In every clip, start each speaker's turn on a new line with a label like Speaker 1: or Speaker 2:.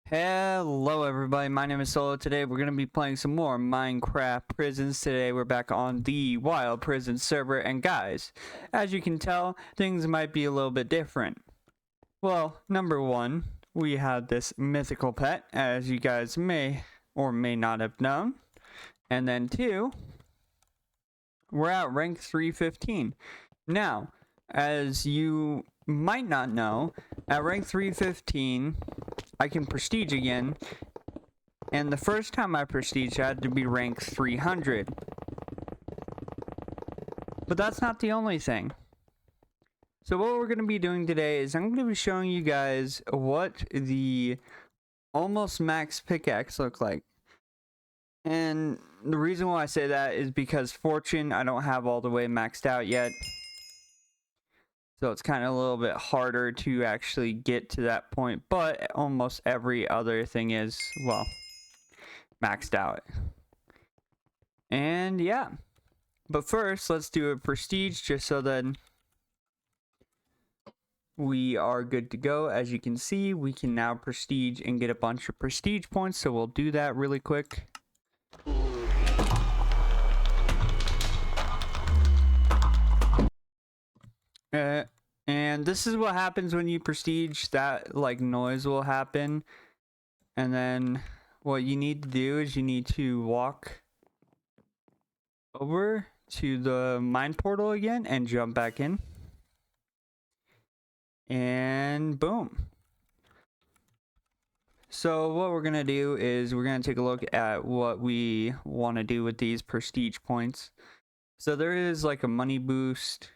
Speaker 1: Hello everybody, my name is Solo. Today we're going to be playing some more Minecraft Prisons. Today we're back on the Wild Prison server, and guys, as you can tell, things might be a little bit different. Well, number one, we have this mythical pet, as you guys may or may not have known. And then two, we're at rank 315. Now, as you might not know, at rank 315, I can prestige again, and the first time I prestige I had to be rank 300. But that's not the only thing. So what we're going to be doing today is I'm going to be showing you guys what the almost max pickaxe look like. And the reason why I say that is because fortune I don't have all the way maxed out yet. So it's kind of a little bit harder to actually get to that point, but almost every other thing is, well, maxed out. And yeah, but first let's do a prestige just so then we are good to go. As you can see, we can now prestige and get a bunch of prestige points, so we'll do that really quick. And this is what happens when you prestige. That like noise will happen, and then what you need to do is you need to walk over to the mine portal again and jump back in, and boom. So what we're gonna do is we're gonna take a look at what we want to do with these prestige points. So there is like a money boost.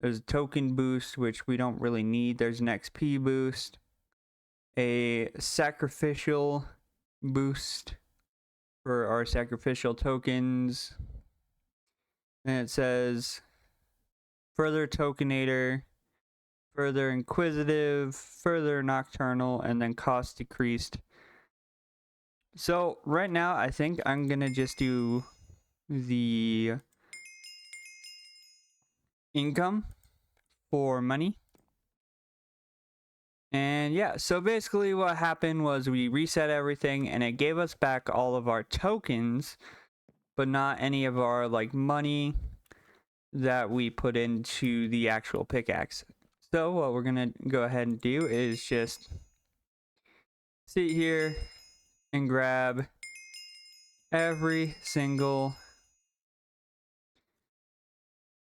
Speaker 1: There's a token boost, which we don't really need. There's an XP boost, a sacrificial boost for our sacrificial tokens. And it says further tokenator, further inquisitive, further nocturnal, and then cost decreased. So right now, I think I'm gonna just do the income for money. And yeah, so basically what happened was we reset everything and it gave us back all of our tokens, but not any of our like money that we put into the actual pickaxe. So what we're gonna go ahead and do is just sit here and grab every single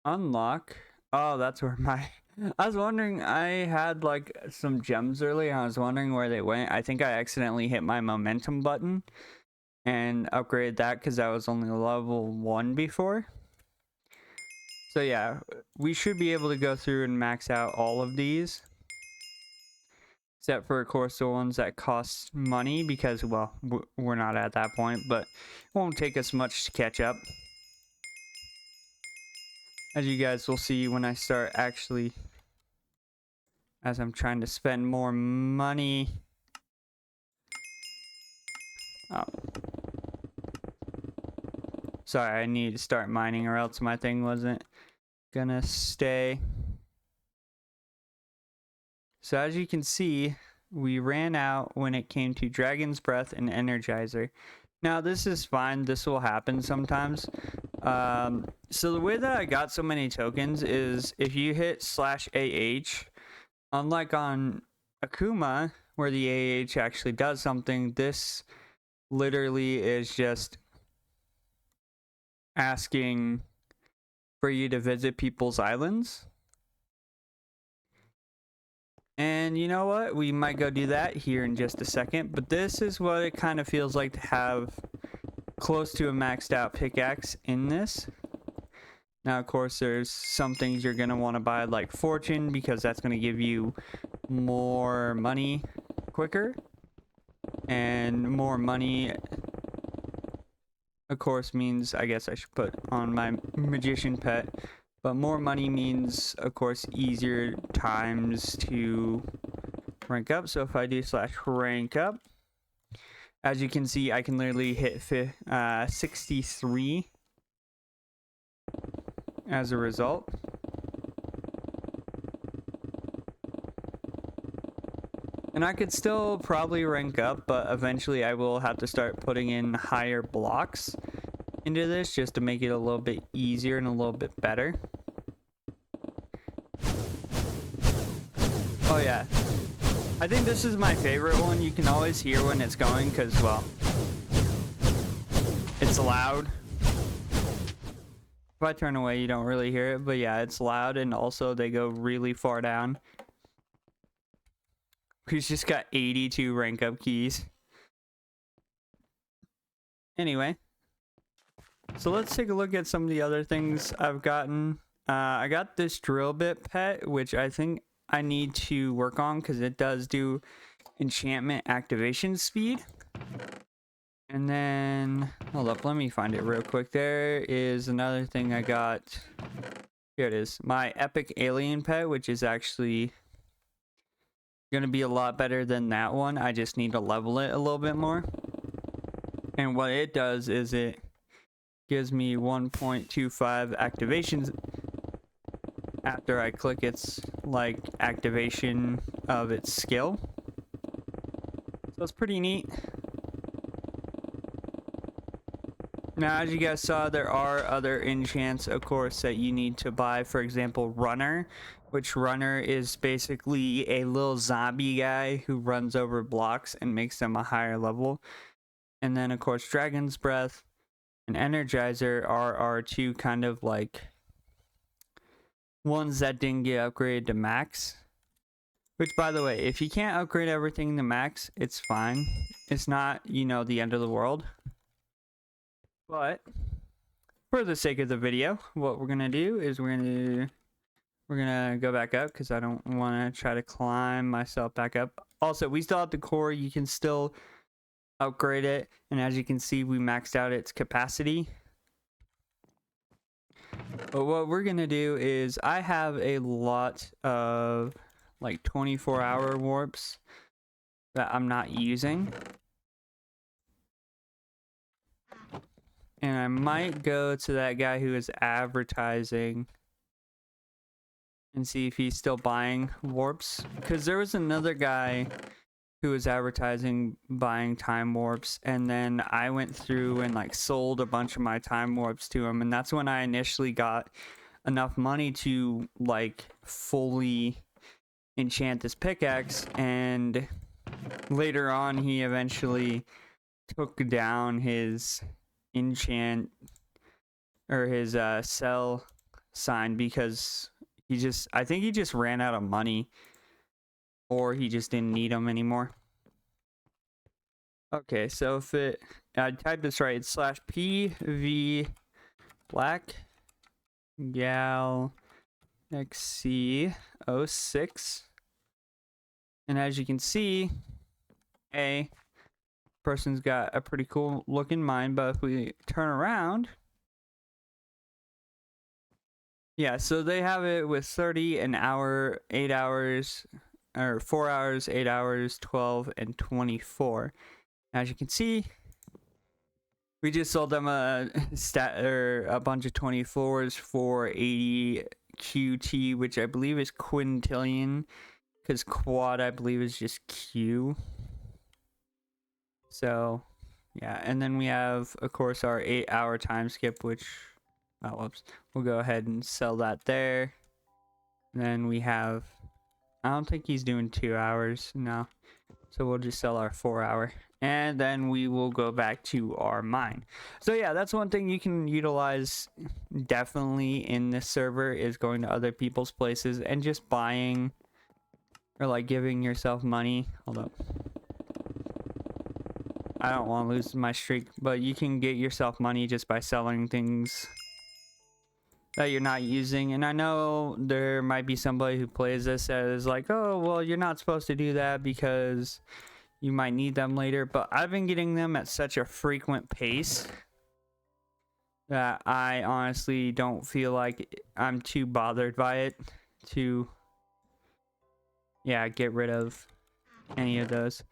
Speaker 1: unlock. Oh, that's where my I was wondering, I had like some gems earlier and I was wondering where they went. I think I accidentally hit my momentum button and upgraded that because I was only level 1 before. So yeah, we should be able to go through and max out all of these, except for of course the ones that cost money, because well, we're not at that point, but it won't take us much to catch up, as you guys will see when I start actually, as I'm trying to spend more money. Oh. Sorry, I need to start mining or else my thing wasn't gonna stay. So as you can see, we ran out when it came to Dragon's Breath and Energizer. Now this is fine, this will happen sometimes. So the way that I got so many tokens is if you hit /AH, unlike on Akuma, where the AH actually does something, this literally is just asking for you to visit people's islands. And you know what? We might go do that here in just a second. But this is what it kind of feels like to have close to a maxed out pickaxe in this. Now, of course, there's some things you're going to want to buy like fortune, because that's going to give you more money quicker. And more money, of course, means, I guess I should put on my magician pet, but more money means, of course, easier times to rank up. So if I do /rank up, as you can see, I can literally hit 63 as a result. And I could still probably rank up, but eventually I will have to start putting in higher blocks into this just to make it a little bit easier and a little bit better. Oh yeah, I think this is my favorite one. You can always hear when it's going because, well, it's loud. If I turn away, you don't really hear it, but yeah, it's loud, and also they go really far down. He's just got 82 rank up keys. Anyway, so let's take a look at some of the other things I've gotten. I got this drill bit pet, which I think I need to work on because it does do enchantment activation speed. And then, hold up, let me find it real quick. There is another thing I got. Here it is. My epic alien pet, which is actually going to be a lot better than that one. I just need to level it a little bit more. And what it does is it gives me 1.25 activations after I click its like activation of its skill. So it's pretty neat. Now, as you guys saw, there are other enchants, of course, that you need to buy. For example, Runner, which Runner is basically a little zombie guy who runs over blocks and makes them a higher level. And then, of course, Dragon's Breath and Energizer are our two kind of like ones that didn't get upgraded to max. Which, by the way, if you can't upgrade everything to max, it's fine. It's not, you know, the end of the world. But for the sake of the video, what we're gonna do is we're gonna go back up because I don't want to try to climb myself back up. Also, we still have the core. You can still upgrade it, and as you can see, we maxed out its capacity. But what we're gonna do is I have a lot of like 24-hour warps that I'm not using. And I might go to that guy who is advertising and see if he's still buying warps. Because there was another guy who was advertising buying time warps. And then I went through and like sold a bunch of my time warps to him. And that's when I initially got enough money to like fully enchant this pickaxe. And later on, he eventually took down his enchant or his sell sign because I think he just ran out of money or he just didn't need them anymore. Okay, so if I type this right, it's /PV Black Gal XC06, and as you can see, person's got a pretty cool looking mine, but if we turn around, yeah, so they have it with 30 an hour, 8 hours, or 4 hours, 8 hours, 12, and 24. As you can see, we just sold them a bunch of 24s for 80 QT, which I believe is quintillion, because quad I believe is just Q. So, yeah, and then we have, of course, our 8-hour time skip, which, oh, whoops, we'll go ahead and sell that there. And then we have, I don't think he's doing 2 hours, no. So we'll just sell our 4-hour. And then we will go back to our mine. So yeah, that's one thing you can utilize definitely in this server is going to other people's places and just buying or like giving yourself money. Hold up. I don't want to lose my streak, but you can get yourself money just by selling things that you're not using. And I know there might be somebody who plays this that is like, oh, well, you're not supposed to do that because you might need them later. But I've been getting them at such a frequent pace that I honestly don't feel like I'm too bothered by it to, yeah, get rid of any of those.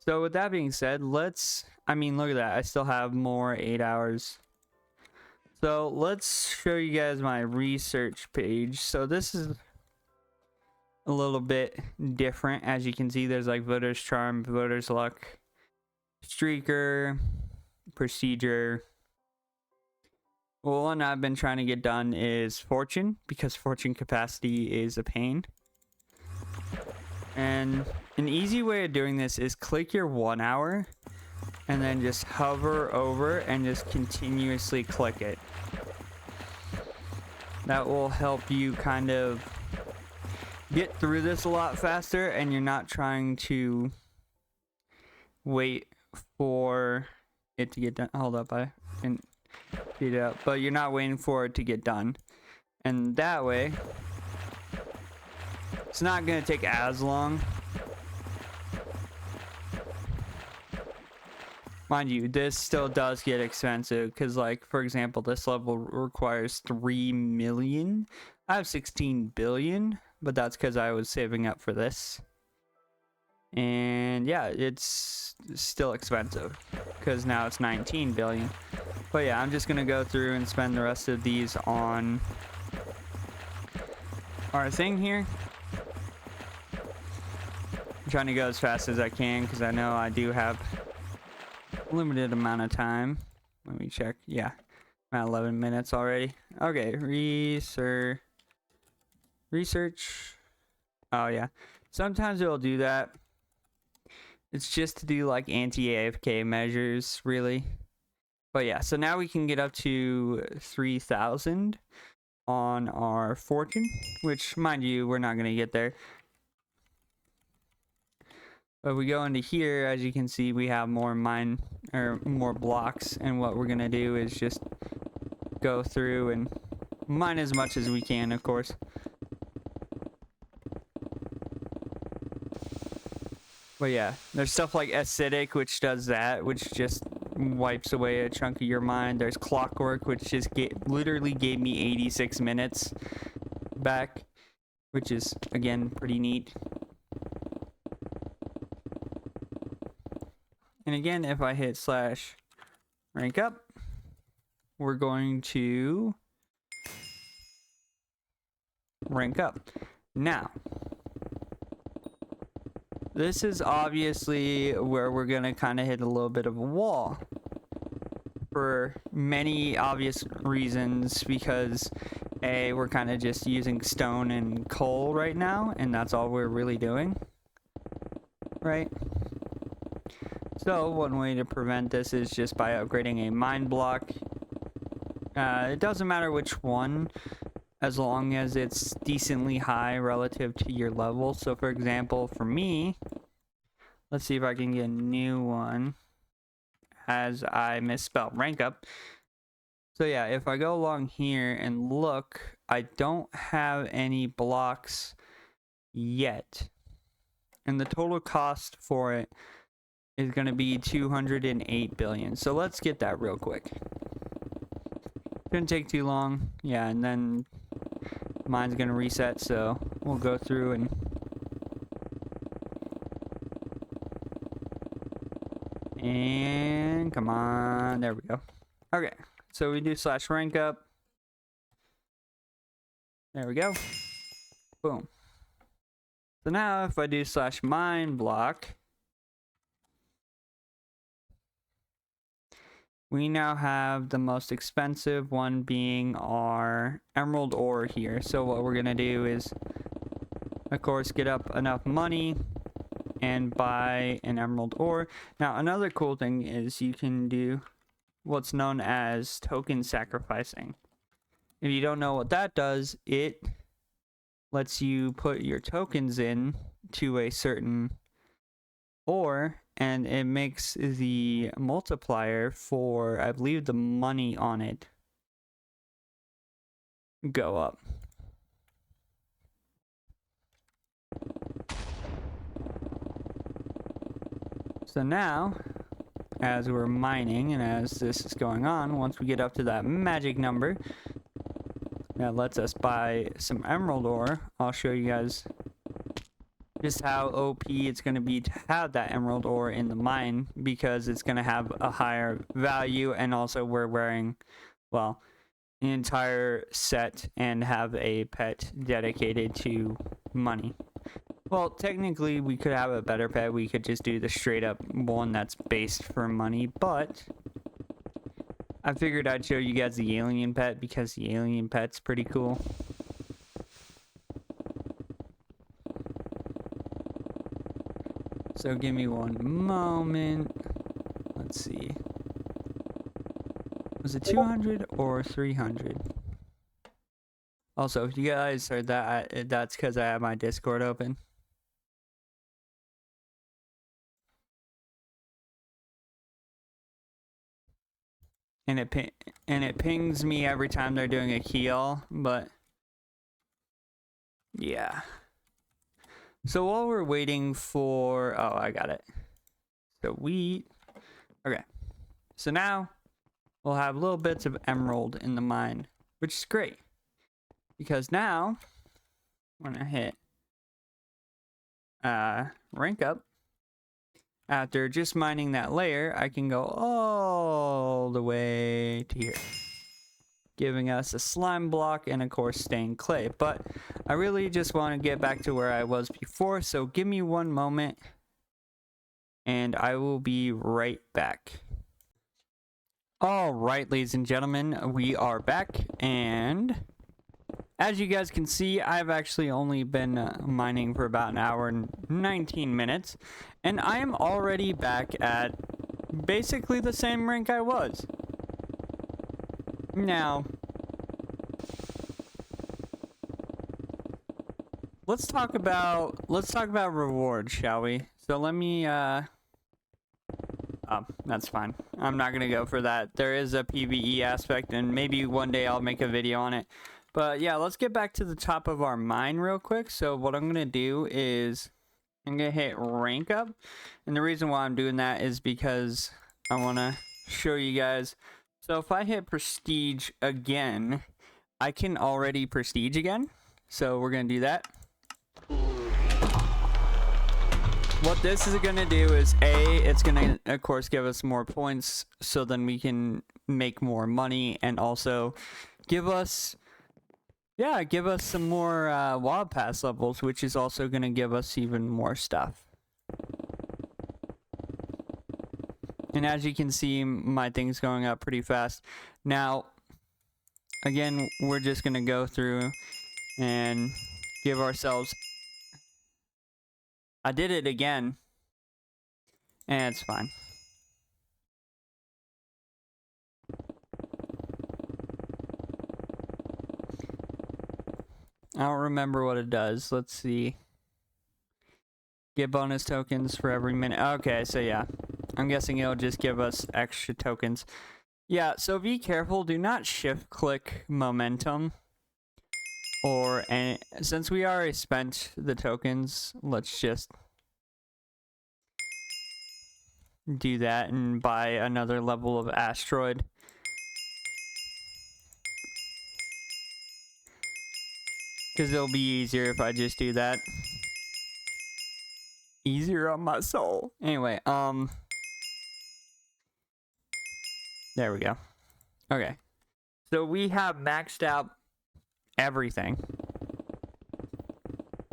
Speaker 1: So with that being said, I mean, look at that. I still have more 8 hours. So let's show you guys my research page. So this is a little bit different. As you can see, there's like Voter's Charm, Voter's Luck, Streaker, Procedure. Well, one I've been trying to get done is Fortune, because Fortune capacity is a pain. And an easy way of doing this is click your 1 hour and then just hover over and just continuously click it. That will help you kind of get through this a lot faster, and you're not trying to wait for it to get done. Hold up, I didn't speed it up, but you're not waiting for it to get done, and that way it's not going to take as long. Mind you, this still does get expensive because, like, for example, this level requires 3 million. I have 16 billion, but that's because I was saving up for this. And yeah, it's still expensive because now it's 19 billion. But yeah, I'm just going to go through and spend the rest of these on our thing here. I'm trying to go as fast as I can because I know I do have limited amount of time. Let me check. Yeah, I'm at 11 minutes already. Okay, research. Oh yeah, sometimes it'll do that. It's just to do like anti-AFK measures, really. But yeah, so now we can get up to 3,000 on our fortune, which, mind you, we're not gonna get there. But we go into here, as you can see, we have more more blocks, and what we're gonna do is just go through and mine as much as we can, of course. But yeah, there's stuff like acidic, which does that, which just wipes away a chunk of your mind. There's clockwork, which just literally gave me 86 minutes back, which is, again, pretty neat. And again, if I hit slash rank up, we're going to rank up. Now, this is obviously where we're going to kind of hit a little bit of a wall for many obvious reasons, because A, we're kind of just using stone and coal right now, and that's all we're really doing, right? So one way to prevent this is just by upgrading a mine block. It doesn't matter which one, as long as it's decently high relative to your level. So for example, for me, let's see if I can get a new one, as I misspelled rank up. So yeah, if I go along here and look, I don't have any blocks yet. And the total cost for it is going to be 208 billion. So let's get that real quick. Shouldn't take too long. Yeah, and then mine's going to reset, so we'll go through and come on, there we go. Okay, so we do slash rank up. There we go. Boom. So now if I do slash mine block, we now have the most expensive one being our emerald ore here. So what we're going to do is, of course, get up enough money and buy an emerald ore. Now, another cool thing is you can do what's known as token sacrificing. If you don't know what that does, it lets you put your tokens in to a certain ore, and it makes the multiplier for, I believe, the money on it go up. So now, as we're mining and as this is going on, once we get up to that magic number that lets us buy some emerald ore, I'll show you guys just how OP it's going to be to have that emerald ore in the mine, because it's going to have a higher value, and also we're wearing, well, an entire set and have a pet dedicated to money. Well, technically, we could have a better pet. We could just do the straight up one that's based for money, but I figured I'd show you guys the alien pet because the alien pet's pretty cool. So give me one moment. Let's see. Was it 200 or 300? Also, if you guys heard that, that's because I have my Discord open. And it pings me every time they're doing a keel, but yeah. So while we're waiting for, oh, I got it. So wheat. Okay. So now we'll have little bits of emerald in the mine, which is great because now when I hit rank up, after just mining that layer, I can go all the way to here, giving us a slime block and of course stained clay. But I really just want to get back to where I was before, so give me one moment and I will be right back. Alright, ladies and gentlemen, we are back, and as you guys can see, I've actually only been mining for about an hour and 19 minutes, and I am already back at basically the same rank I was. Now, let's talk about rewards, shall we? So let me oh, that's fine. I'm not gonna go for that. There is a PvE aspect, and maybe one day I'll make a video on it. But yeah, let's get back to the top of our mine real quick. So what I'm gonna do is I'm gonna hit rank up, and the reason why I'm doing that is because I wanna show you guys. So if I hit prestige again, I can already prestige again. So we're gonna do that. What this is going to do is, it's going to, of course, give us more points so then we can make more money, and also give us some more wild pass levels, which is also going to give us even more stuff. And as you can see, my thing's going up pretty fast. Now, again, we're just going to go through and give ourselves... I did it again. And it's fine. I don't remember what it does. Let's see. Get bonus tokens for every minute. Okay, so yeah. I'm guessing it'll just give us extra tokens. Yeah, so be careful. Do not shift click momentum. Or any, since we already spent the tokens, let's just do that and buy another level of asteroid. Because it'll be easier if I just do that. Easier on my soul. Anyway, there we go. Okay. So we have maxed out everything.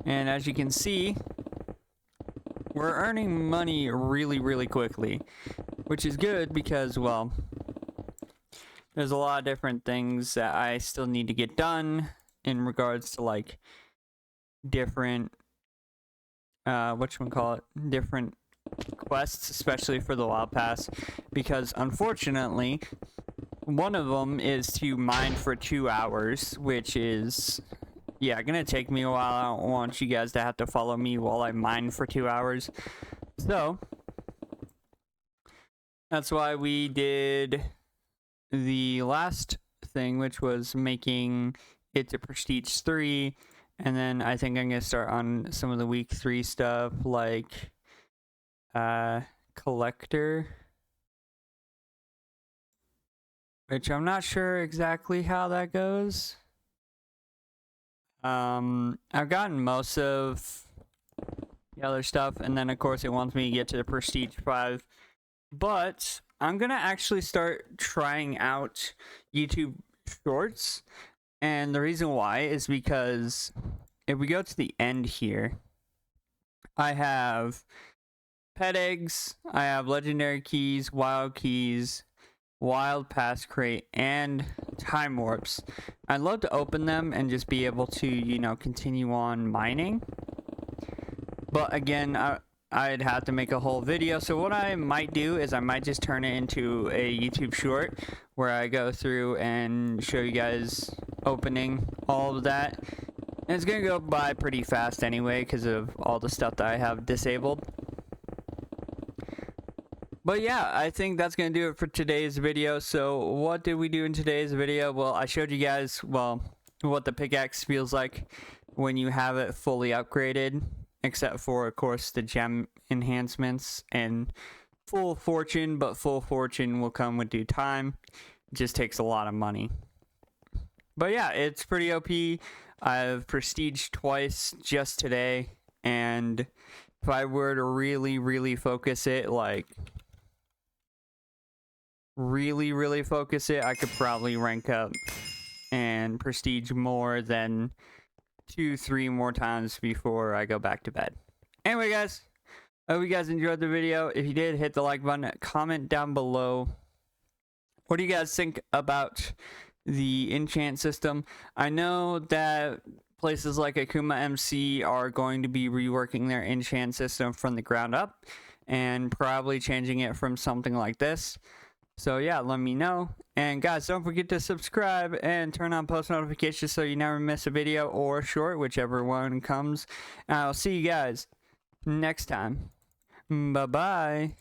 Speaker 1: And as you can see, we're earning money really, really quickly. Which is good because, well, there's a lot of different things that I still need to get done in regards to, like, different, different quests, especially for the Wild Pass, because unfortunately, one of them is to mine for 2 hours, which is, yeah, gonna take me a while. I don't want you guys to have to follow me while I mine for 2 hours. So, that's why we did the last thing, which was making it to Prestige 3, and then I think I'm gonna start on some of the week 3 stuff, like Collector, which I'm not sure exactly how that goes. I've gotten most of the other stuff, and then of course it wants me to get to the Prestige 5, but I'm gonna actually start trying out YouTube Shorts. And the reason why is because if we go to the end here, I have pet eggs, I have legendary keys, wild pass crate, and time warps. I'd love to open them and just be able to, you know, continue on mining. But again, I'd have to make a whole video. So what I might do is I might just turn it into a YouTube short where I go through and show you guys opening all of that. And it's gonna go by pretty fast anyway because of all the stuff that I have disabled. But yeah, I think that's going to do it for today's video. So what did we do in today's video? Well, I showed you guys, well, what the pickaxe feels like when you have it fully upgraded, except for, of course, the gem enhancements and full fortune, but full fortune will come with due time. It just takes a lot of money. But yeah, it's pretty OP. I've prestiged twice just today, and if I were to really focus it, like really focus it, I could probably rank up and prestige more than 2-3 more times before I go back to bed. Anyway, guys, I hope you guys enjoyed the video. If you did, hit the like button, comment down below what do you guys think about the enchant system. I know that places like Akuma MC are going to be reworking their enchant system from the ground up and probably changing it from something like this. So yeah, let me know. And guys, don't forget to subscribe and turn on post notifications so you never miss a video or short, whichever one comes. And I'll see you guys next time. Bye bye.